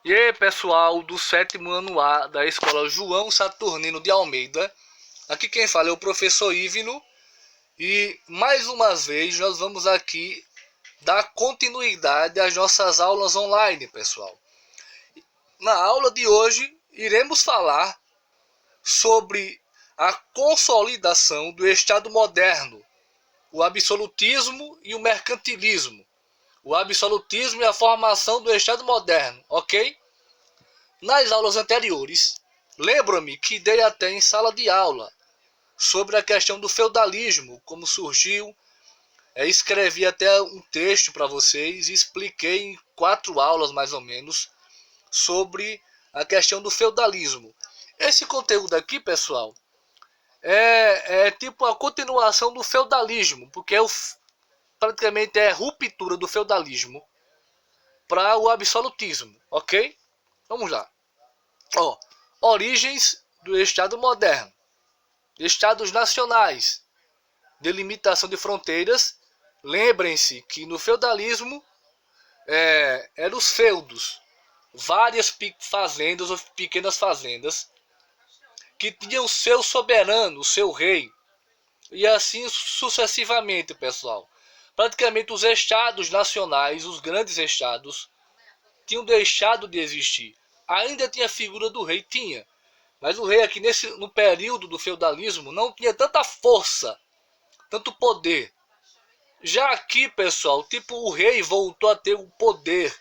E aí, pessoal do 7º ano A da Escola João Saturnino de Almeida, aqui quem fala é o professor Ívino e mais uma vez nós vamos aqui dar continuidade às nossas aulas online, pessoal. Na aula de hoje iremos falar sobre a consolidação do Estado moderno, o absolutismo e o mercantilismo. O absolutismo e a formação do Estado moderno, ok? Nas aulas anteriores, lembro-me que dei até em sala de aula sobre a questão do feudalismo, como surgiu. Escrevi até um texto para vocês e expliquei em 4 aulas mais ou menos sobre a questão do feudalismo. Esse conteúdo aqui, pessoal, é tipo a continuação do feudalismo, porque praticamente é a ruptura do feudalismo para o absolutismo, ok? Vamos lá. Origens do Estado moderno. Estados nacionais. Delimitação de fronteiras. Lembrem-se que no feudalismo eram os feudos. Várias fazendas ou pequenas fazendas que tinham seu soberano, seu rei. E assim sucessivamente, pessoal. Praticamente os estados nacionais, os grandes estados, tinham deixado de existir. Ainda tinha a figura do rei, tinha. Mas o rei aqui no período do feudalismo não tinha tanta força, tanto poder. Já aqui, pessoal, tipo o rei voltou a ter o poder,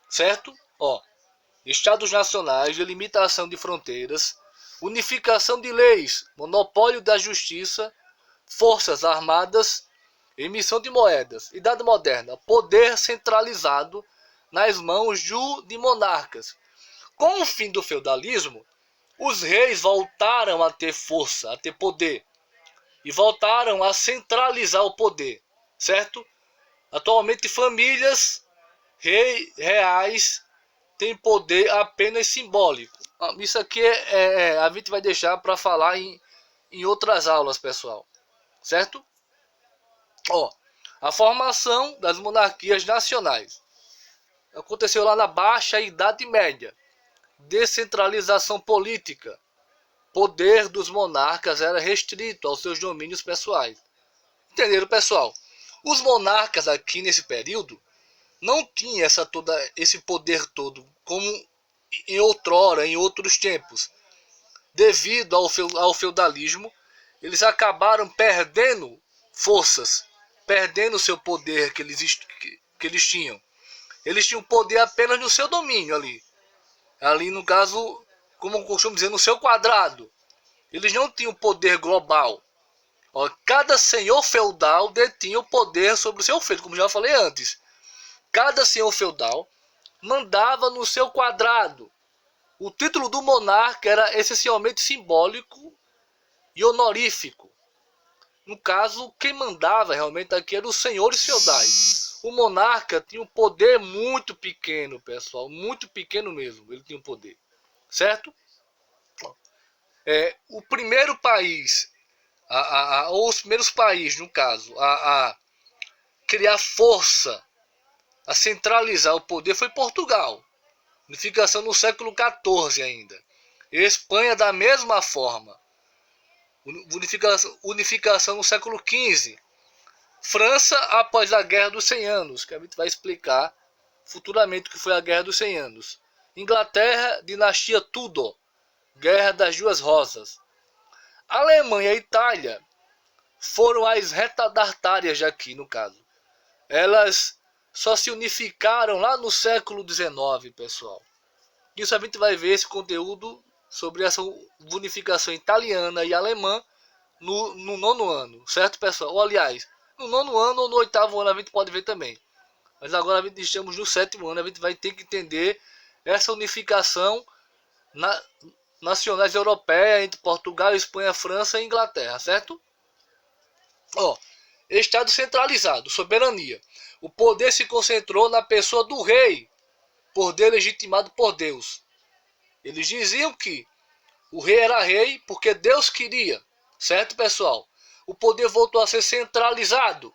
certo? Estados nacionais, delimitação de fronteiras, unificação de leis, monopólio da justiça, forças armadas, emissão de moedas. Idade moderna, poder centralizado nas mãos de monarcas. Com o fim do feudalismo, os reis voltaram a ter força, a ter poder. E voltaram a centralizar o poder, certo? Atualmente famílias reais têm poder apenas simbólico. Isso aqui a gente vai deixar para falar em outras aulas, pessoal. Certo? A formação das monarquias nacionais. Aconteceu lá na Baixa Idade Média. Descentralização política. Poder dos monarcas era restrito aos seus domínios pessoais. Entenderam, pessoal? Os monarcas aqui nesse período não tinham esse poder todo como em outrora, em outros tempos. Devido ao feudalismo, eles acabaram perdendo forças, perdendo o seu poder que eles tinham. Eles tinham poder apenas no seu domínio ali. Ali, no caso, como eu costumo dizer, no seu quadrado. Eles não tinham poder global. Cada senhor feudal detinha o poder sobre o seu feudo, como já falei antes. Cada senhor feudal mandava no seu quadrado. O título do monarca era essencialmente simbólico e honorífico. No caso, quem mandava realmente aqui eram os senhores feudais. O monarca tinha um poder muito pequeno, pessoal. Muito pequeno mesmo, ele tinha um poder. Certo? O primeiro país, ou os primeiros países, no caso, a criar força, a centralizar o poder foi Portugal. Unificação no século XIV ainda. E Espanha da mesma forma. Unificação no século XV. França após a Guerra dos 100 Anos, que a gente vai explicar futuramente o que foi a Guerra dos 100 Anos. Inglaterra, dinastia Tudor, Guerra das Duas Rosas. Alemanha e Itália foram as retardatárias aqui, no caso. Elas só se unificaram lá no século XIX, pessoal. Isso a gente vai ver esse conteúdo sobre essa unificação italiana e alemã no 9º ano, certo, pessoal? Ou, aliás, no 9º ano ou no 8º ano a gente pode ver também. Mas agora estamos no 7º ano, a gente vai ter que entender essa unificação nacionais europeias entre Portugal, Espanha, França e Inglaterra, certo? Estado centralizado, soberania. O poder se concentrou na pessoa do rei, poder legitimado por Deus. Eles diziam que o rei era rei porque Deus queria, certo, pessoal? O poder voltou a ser centralizado.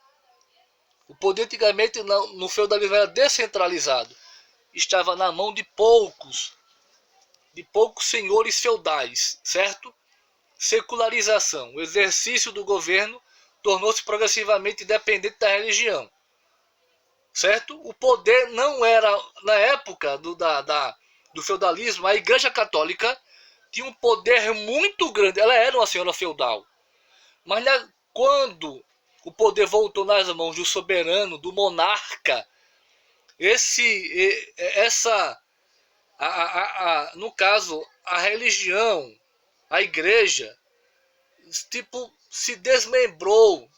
O poder antigamente no feudalismo era descentralizado. estava na mão de poucos senhores feudais, certo? Secularização. O exercício do governo tornou-se progressivamente dependente da religião, certo? O poder não era, na época do feudalismo, a Igreja Católica tinha um poder muito grande. Ela era uma senhora feudal. Mas quando o poder voltou nas mãos do soberano, do monarca, no caso, a religião, a igreja, tipo, se desmembrou.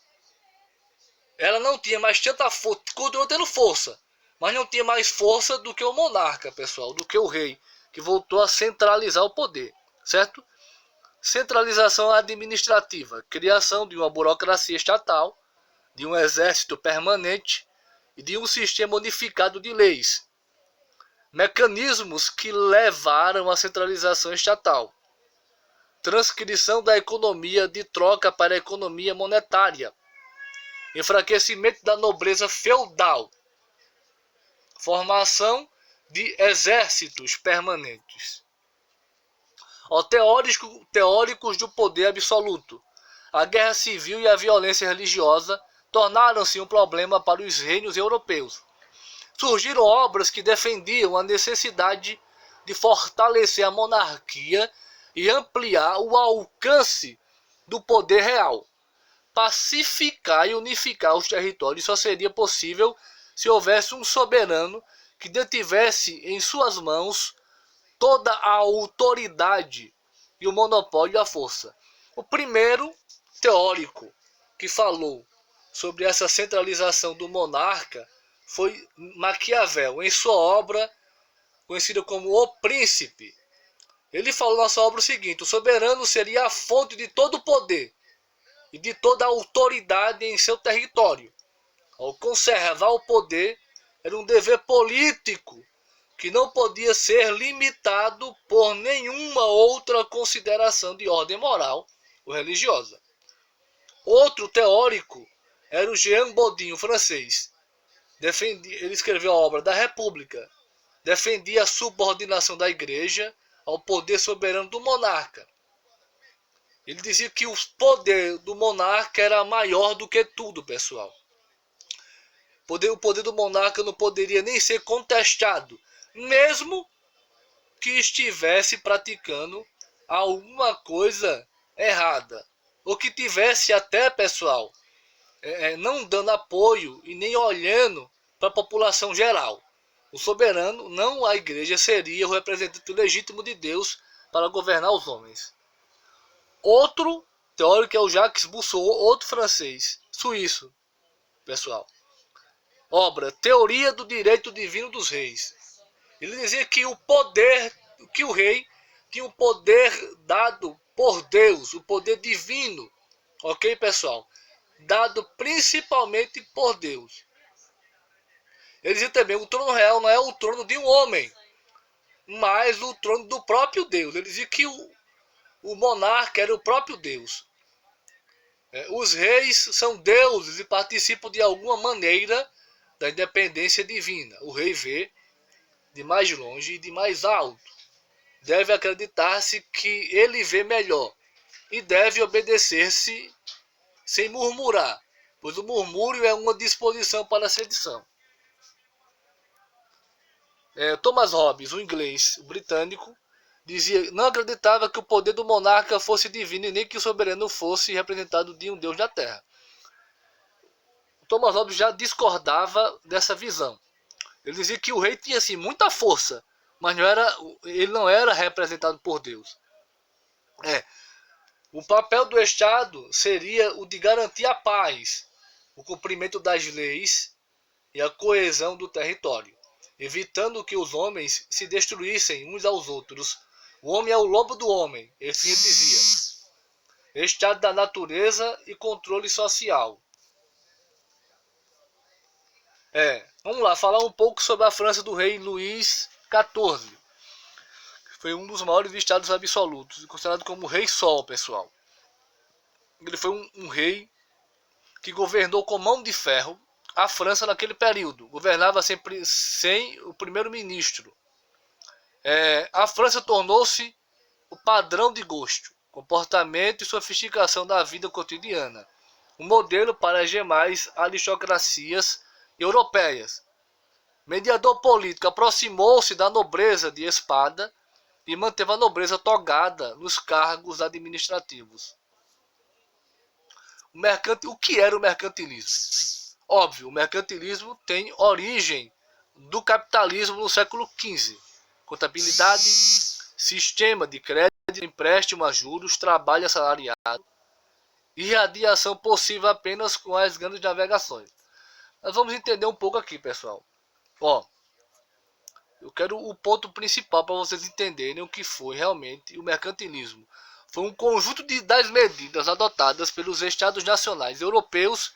Ela não tinha mais tanta força, continuou tendo força, mas não tinha mais força do que o monarca, pessoal, do que o rei, que voltou a centralizar o poder, certo? Centralização administrativa, criação de uma burocracia estatal, de um exército permanente e de um sistema unificado de leis. Mecanismos que levaram à centralização estatal. Transcrição da economia de troca para a economia monetária. Enfraquecimento da nobreza feudal. Formação de exércitos permanentes. Teóricos do poder absoluto. A guerra civil e a violência religiosa tornaram-se um problema para os reinos europeus. Surgiram obras que defendiam a necessidade de fortalecer a monarquia e ampliar o alcance do poder real. Pacificar e unificar os territórios só seria possível se houvesse um soberano que detivesse em suas mãos toda a autoridade e o monopólio da força. O primeiro teórico que falou sobre essa centralização do monarca foi Maquiavel, em sua obra conhecida como O Príncipe. Ele falou na sua obra o seguinte: o soberano seria a fonte de todo o poder e de toda a autoridade em seu território. Ao conservar o poder, era um dever político que não podia ser limitado por nenhuma outra consideração de ordem moral ou religiosa. Outro teórico era o Jean Bodin, o francês. Ele escreveu a obra da República. Defendia a subordinação da igreja ao poder soberano do monarca. Ele dizia que o poder do monarca era maior do que tudo, pessoal. O poder do monarca não poderia nem ser contestado, mesmo que estivesse praticando alguma coisa errada, ou que tivesse até, pessoal, não dando apoio e nem olhando para a população geral. O soberano, não a igreja, seria o representante legítimo de Deus para governar os homens. Outro teórico é o Jacques Rousseau, outro francês, suíço, pessoal. Obra Teoria do Direito Divino dos Reis. Ele dizia que o rei tinha o poder dado por Deus, o poder divino, ok, pessoal? Dado principalmente por Deus. Ele dizia também: o trono real não é o trono de um homem, mas o trono do próprio Deus. Ele dizia que o monarca era o próprio Deus. Os reis são deuses e participam de alguma maneira da independência divina. O rei vê de mais longe e de mais alto. Deve acreditar-se que ele vê melhor e deve obedecer-se sem murmurar, pois o murmúrio é uma disposição para a sedição. Thomas Hobbes, o inglês, o britânico, não acreditava que o poder do monarca fosse divino e nem que o soberano fosse representado de um deus da terra. Thomas Hobbes já discordava dessa visão. Ele dizia que o rei tinha assim, muita força, mas ele não era representado por Deus. O papel do Estado seria o de garantir a paz, o cumprimento das leis e a coesão do território, evitando que os homens se destruíssem uns aos outros. O homem é o lobo do homem, assim ele dizia. Estado da natureza e controle social. Vamos lá, falar um pouco sobre a França do rei Luís XIV. Foi um dos maiores estados absolutos, considerado como o Rei Sol, pessoal. Ele foi um rei que governou com mão de ferro a França naquele período. Governava sempre sem o primeiro-ministro. A França tornou-se o padrão de gosto, comportamento e sofisticação da vida cotidiana. Um modelo para as demais aristocracias europeias. Mediador político, aproximou-se da nobreza de espada e manteve a nobreza togada nos cargos administrativos. O que era o mercantilismo? Óbvio, o mercantilismo tem origem do capitalismo no século XV. Contabilidade, sistema de crédito, empréstimo a juros, trabalho assalariado, irradiação possível apenas com as grandes navegações. Nós vamos entender um pouco aqui, pessoal. Eu quero o ponto principal para vocês entenderem o que foi realmente o mercantilismo. Foi um conjunto das medidas adotadas pelos Estados nacionais europeus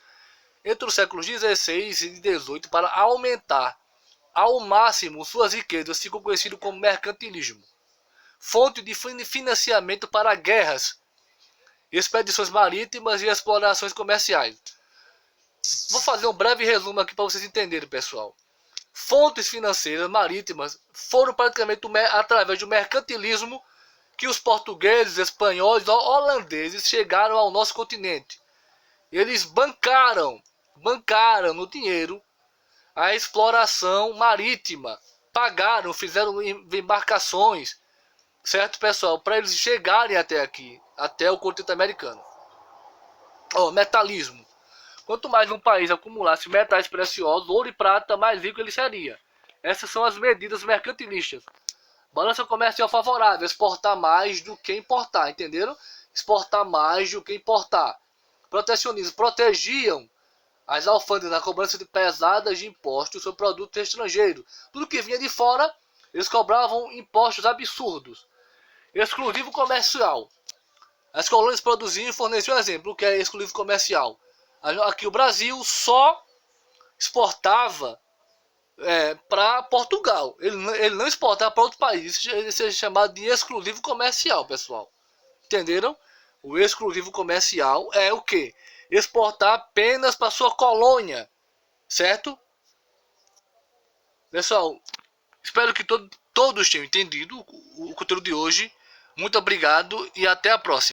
entre os séculos XVI e XVIII para aumentar ao máximo suas riquezas, ficou conhecido como mercantilismo. Fonte de financiamento para guerras, expedições marítimas e explorações comerciais. Vou fazer um breve resumo aqui para vocês entenderem, pessoal. Fontes financeiras marítimas foram praticamente através do mercantilismo que os portugueses, espanhóis, holandeses chegaram ao nosso continente. Eles bancaram no dinheiro a exploração marítima, pagaram, fizeram embarcações, certo, pessoal, para eles chegarem até aqui, até o continente americano. Metalismo. Quanto mais um país acumulasse metais preciosos, ouro e prata, mais rico ele seria. Essas são as medidas mercantilistas. Balança comercial favorável, exportar mais do que importar, entenderam? Exportar mais do que importar. Protecionismo, protegiam as alfândegas na cobrança de pesadas de impostos sobre produtos estrangeiros. Tudo que vinha de fora, eles cobravam impostos absurdos. Exclusivo comercial. As colônias produziam e forneciam exemplo. O que é exclusivo comercial? Aqui o Brasil só exportava para Portugal. Ele não exportava para outro país. Isso é chamado de exclusivo comercial, pessoal. Entenderam? O exclusivo comercial é o quê? Exportar apenas para sua colônia. Certo? Pessoal, espero que todos tenham entendido o conteúdo de hoje. Muito obrigado e até a próxima.